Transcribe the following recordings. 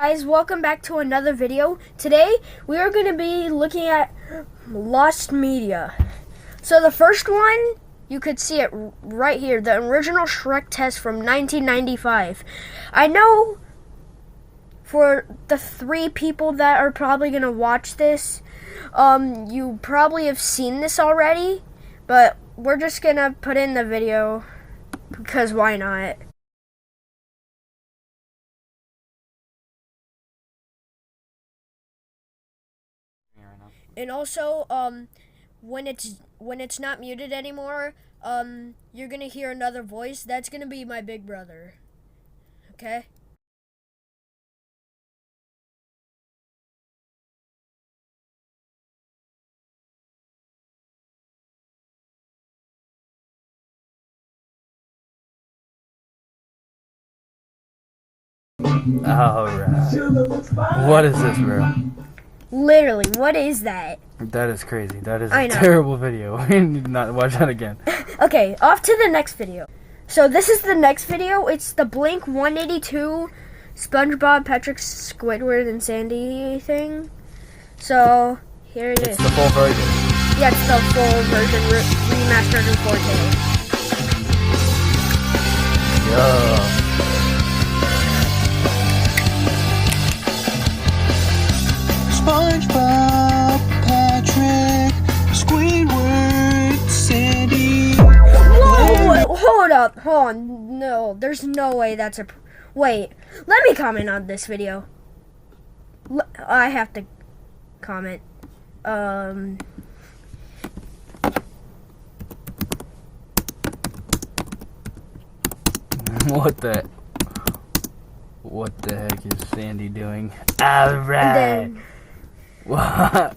Guys, welcome back to another video. Today we are going to be looking at lost media. So the first one, you could see it right here, the original Shrek test from 1995. I know for the 3 people that are probably going to watch this, you probably have seen this already, but we're just going to put in the video because why not? And also, when it's not muted anymore, you're gonna hear another voice. That's gonna be my big brother. Okay? Alright. What is this, bro? Literally, what is that? That is crazy. That is a terrible video. We need not watch that again. Okay, off to the next video. So this is the next video. It's the Blink 182 SpongeBob, Patrick, Squidward, and Sandy thing. So here it is. It's the full version. Yeah, it's the full version remastered in 4K. Yeah. SpongeBob, Patrick, Squidward, Sandy. Whoa! Hold up, hold on. No, there's no way that's a. Wait, let me comment on this video. I have to comment. What the heck is Sandy doing? Alright. What?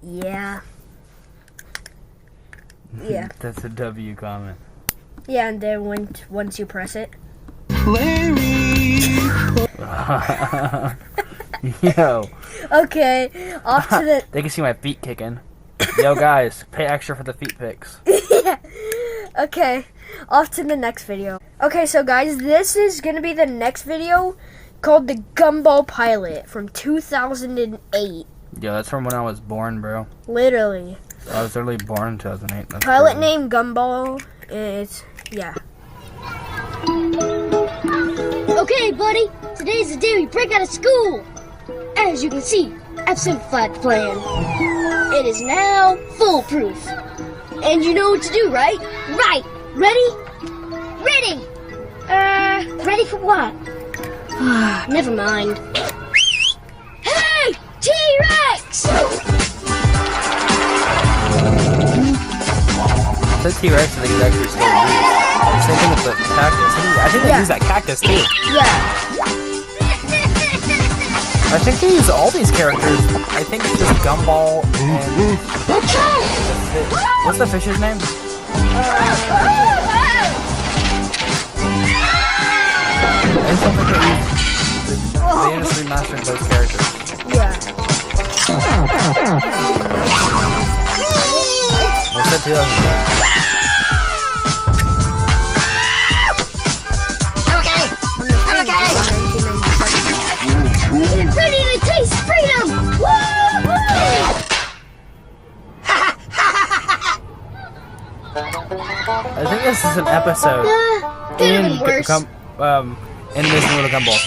Yeah. Yeah. That's a W comment. Yeah, and then once you press it. Larry. Yo. Okay, off to the. They can see my feet kicking. Yo, guys, pay extra for the feet pics. Yeah. Okay, off to the next video. Okay, so guys, this is gonna be the next video called the Gumball Pilot from 2008. Yo, that's from when I was born, bro. Literally. I was literally born in 2008. That's Pilot crazy. named Gumball. It's yeah. Okay, buddy, today's the day we break out of school. As you can see, I've simplified the plan. It is now foolproof. And you know what to do, right? Right. Ready? Ready. Ready for what? Never mind. Hey, T-Rex! The T-Rex, I think, is actually still used. Same thing with the cactus. I think they use that cactus, too. Yeah. I think they use all these characters. I think it's just Gumball and... What's the fish's name? I just don't think they just remastered those characters. Yeah. What's that deal? Ready to taste freedom! Woo-hoo! I think this is an episode Could have been worse. in this Little Gumball.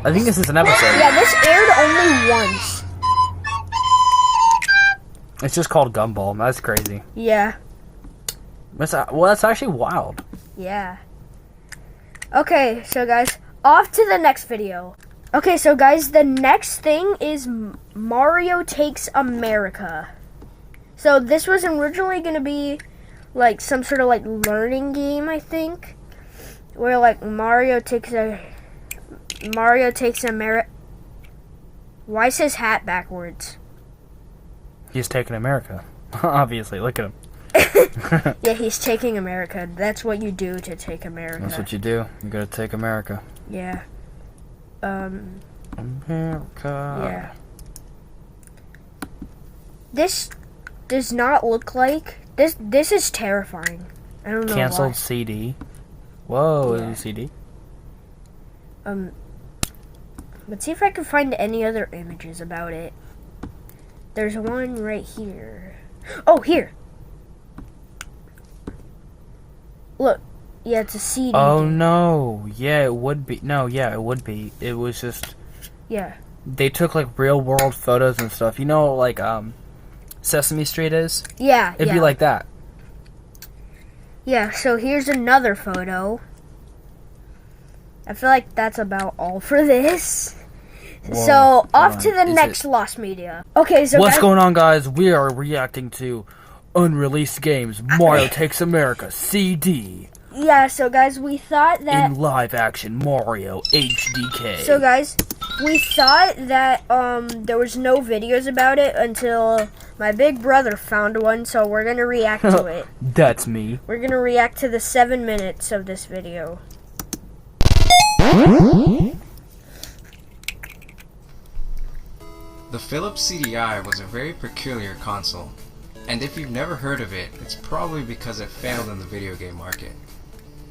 I think this is an episode. Yeah, this aired only once. It's just called Gumball. That's crazy. Yeah. That's actually wild. Yeah. Okay, so guys, off to the next video. Okay, so guys, the next thing is Mario Takes America. So this was originally going to be like some sort of like learning game, I think, where like Mario takes America. Why is his hat backwards? He's taking America. Obviously, look at him. Yeah, he's taking America. That's what you do to take America. That's what you do. You gotta take America. Yeah. America. Yeah. This does not look like this. This is terrifying. I don't know Canceled why. CD. Whoa, Yeah. CD. Let's see if I can find any other images about it. There's one right here. Oh, here. Look. Yeah, it's a CD. Oh game. no. Yeah, it would be. No, yeah, it would be. It was just Yeah. they took like real world photos and stuff. You know, like Sesame Street is. Yeah. It'd yeah. be like that. Yeah, so here's another photo. I feel like that's about all for this. Whoa, So, off hold to on. the Is next it- Lost Media. Okay, so What's guys, going on, guys? We are reacting to unreleased games. Mario Takes America CD yeah, so guys, we thought that in live action Mario HDK. So guys, we thought that there was no videos about it until my big brother found one, so we're gonna react to it. That's me. We're gonna react to the 7 minutes of this video. The Philips CDI was a very peculiar console, and if you've never heard of it, it's probably because it failed in the video game market.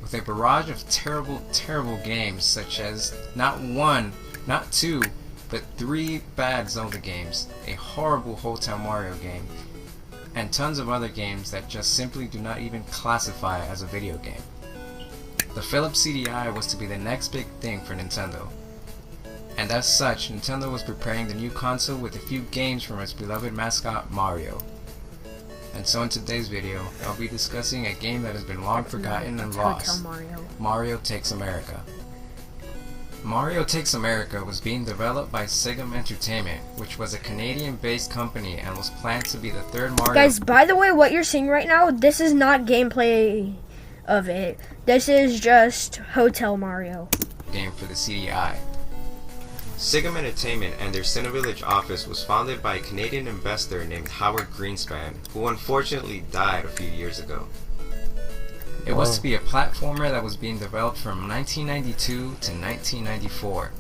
With a barrage of terrible, terrible games such as not one, not two, but 3 bad Zelda games, a horrible Hotel Mario game, and tons of other games that just simply do not even classify as a video game. The Philips CDI was to be the next big thing for Nintendo. And as such, Nintendo was preparing the new console with a few games from its beloved mascot, Mario. And so in today's video, I'll be discussing a game that has been long forgotten and It's lost, Hotel Mario. Mario Takes America. Mario Takes America was being developed by Sigum Entertainment, which was a Canadian-based company and was planned to be the third Mario Guys, by the way, what you're seeing right now, this is not gameplay of it. This is just Hotel Mario. game for the CDI. Sigum Entertainment and their Cinevillage office was founded by a Canadian investor named Howard Greenspan, who unfortunately died a few years ago. It was to be a platformer that was being developed from 1992 to 1994.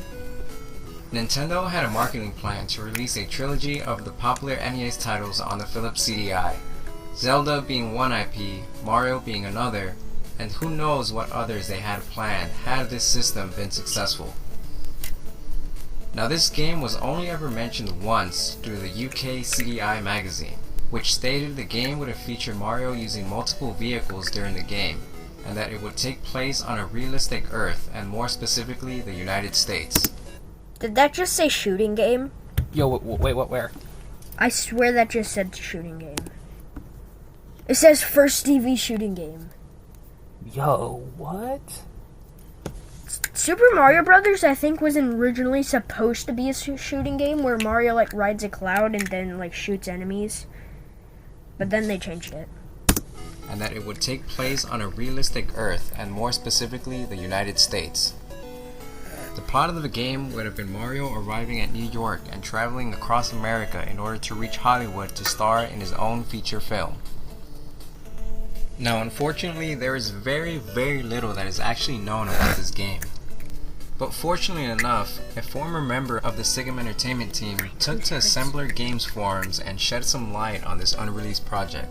Nintendo had a marketing plan to release a trilogy of the popular NES titles on the Philips CDI, Zelda being one IP, Mario being another, and who knows what others they had planned had this system been successful. Now this game was only ever mentioned once through the UK CDI magazine, which stated the game would have featured Mario using multiple vehicles during the game, and that it would take place on a realistic Earth, and more specifically the United States. Did that just say shooting game? Yo, wait, what? Where? I swear that just said shooting game. It says first TV shooting game. Yo, what? Super Mario Brothers, I think, was originally supposed to be a shooting game where Mario like rides a cloud and then like shoots enemies. But then they changed it. And that it would take place on a realistic Earth, and more specifically the United States. The plot of the game would have been Mario arriving at New York and traveling across America in order to reach Hollywood to star in his own feature film. Now unfortunately, there is very, very little that is actually known about this game. But fortunately enough, a former member of the Sigum Entertainment team took to Assembler Games forums and shed some light on this unreleased project.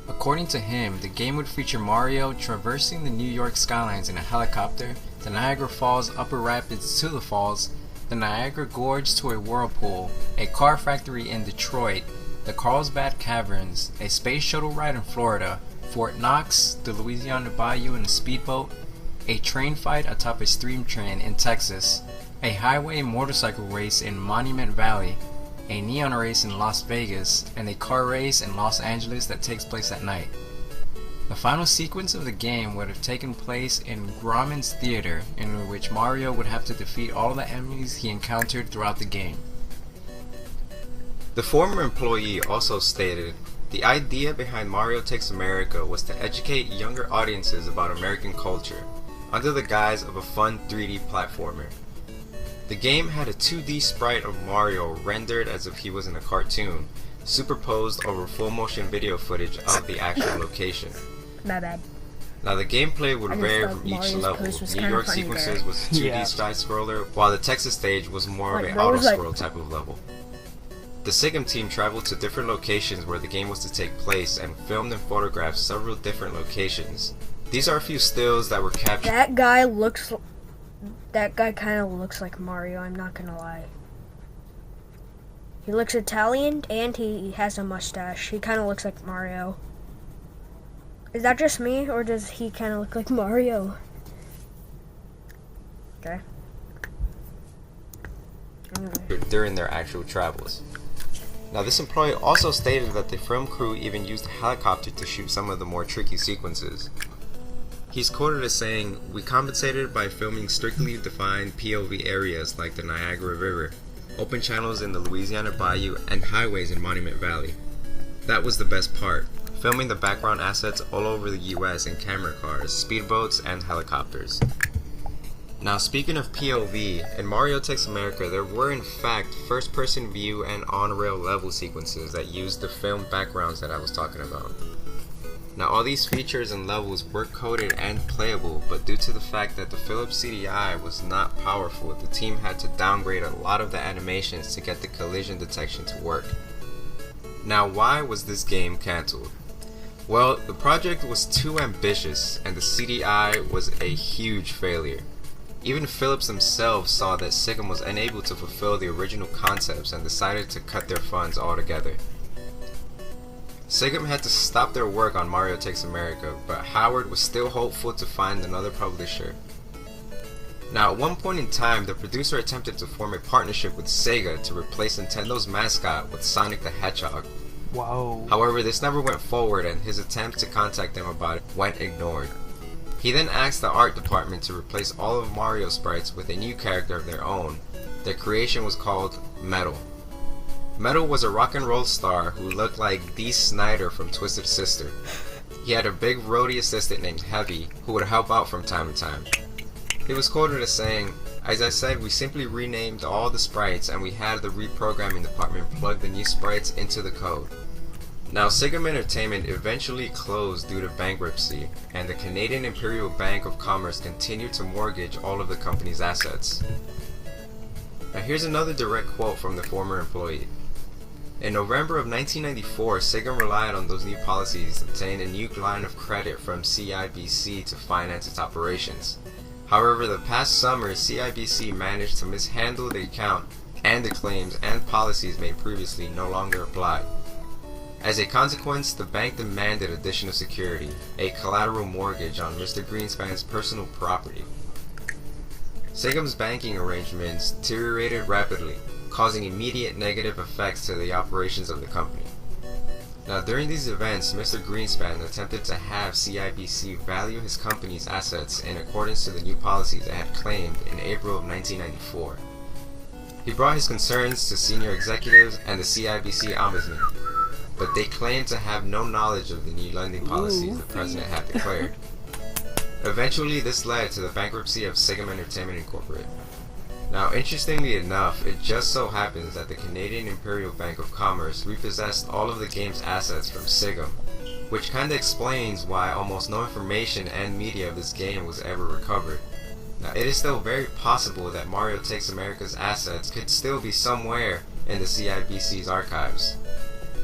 According to him, the game would feature Mario traversing the New York skylines in a helicopter, the Niagara Falls upper rapids to the falls, the Niagara Gorge to a whirlpool, a car factory in Detroit, the Carlsbad Caverns, a space shuttle ride in Florida, Fort Knox, the Louisiana Bayou in a speedboat, a train fight atop a stream train in Texas, a highway motorcycle race in Monument Valley, a neon race in Las Vegas, and a car race in Los Angeles that takes place at night. The final sequence of the game would have taken place in Grauman's Theater, in which Mario would have to defeat all the enemies he encountered throughout the game. The former employee also stated, the idea behind Mario Takes America was to educate younger audiences about American culture, under the guise of a fun 3D platformer. The game had a 2D sprite of Mario rendered as if he was in a cartoon, superposed over full motion video footage of the actual location. My bad. Now the gameplay would I just vary thought from each Mario's level. post was New kinda York funny sequences there. was a 2D Yeah. side scroller, while the Texas stage was more Like, of a bro auto was like- scroll type of level. The SIGM team traveled to different locations where the game was to take place and filmed and photographed several different locations. These are a few stills that were captured. That guy kind of looks like Mario, I'm not gonna lie. He looks Italian and he has a mustache. He kind of looks like Mario. Is that just me, or does he kind of look like Mario? Okay. During their actual travels. Now, this employee also stated that the film crew even used a helicopter to shoot some of the more tricky sequences. He's quoted as saying, "We compensated by filming strictly defined POV areas like the Niagara River, open channels in the Louisiana Bayou, and highways in Monument Valley. That was the best part, filming the background assets all over the US in camera cars, speedboats, and helicopters." Now, speaking of POV, in Mario Takes America, there were in fact first-person view and on-rail level sequences that used the film backgrounds that I was talking about. Now, all these features and levels were coded and playable, but due to the fact that the Philips CDI was not powerful, the team had to downgrade a lot of the animations to get the collision detection to work. Now, why was this game cancelled? Well, the project was too ambitious, and the CDI was a huge failure. Even Philips themselves saw that SIGM was unable to fulfill the original concepts and decided to cut their funds altogether. SIGM had to stop their work on Mario Takes America, but Howard was still hopeful to find another publisher. Now, at one point in time, the producer attempted to form a partnership with Sega to replace Nintendo's mascot with Sonic the Hedgehog. Whoa. However, this never went forward, and his attempt to contact them about it went ignored. He then asked the art department to replace all of Mario's sprites with a new character of their own. Their creation was called Metal. Metal was a rock and roll star who looked like Dee Snider from Twisted Sister. He had a big roadie assistant named Heavy who would help out from time to time. He was quoted as saying, "As I said, we simply renamed all the sprites and we had the reprogramming department plug the new sprites into the code." Now, SIGM Entertainment eventually closed due to bankruptcy, and the Canadian Imperial Bank of Commerce continued to mortgage all of the company's assets. Now, here's another direct quote from the former employee. In November of 1994, SIGM relied on those new policies to obtain a new line of credit from CIBC to finance its operations. However, the past summer, CIBC managed to mishandle the account, and the claims and policies made previously no longer applied. As a consequence, the bank demanded additional security, a collateral mortgage on Mr. Greenspan's personal property. SIGM's banking arrangements deteriorated rapidly, causing immediate negative effects to the operations of the company. Now, during these events, Mr. Greenspan attempted to have CIBC value his company's assets in accordance to the new policies it had claimed in April of 1994. He brought his concerns to senior executives and the CIBC ombudsman, but they claimed to have no knowledge of the new lending policies the president had declared. Eventually, this led to the bankruptcy of SIGM Entertainment Incorporated. Now, interestingly enough, it just so happens that the Canadian Imperial Bank of Commerce repossessed all of the game's assets from SIGM, which kinda explains why almost no information and media of this game was ever recovered. Now, it is still very possible that Mario Takes America's assets could still be somewhere in the CIBC's archives.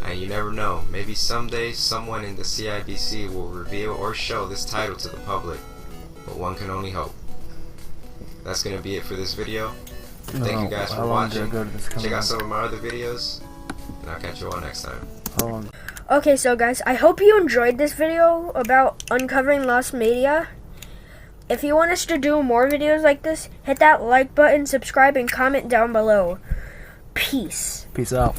And you never know, maybe someday someone in the CIBC will reveal or show this title to the public, but one can only hope. That's going to be it for this video. Thank you guys for watching. Check out some of my other videos, and I'll catch you all next time. Okay, so guys, I hope you enjoyed this video about uncovering lost media. If you want us to do more videos like this, hit that like button, subscribe, and comment down below. Peace. Peace out.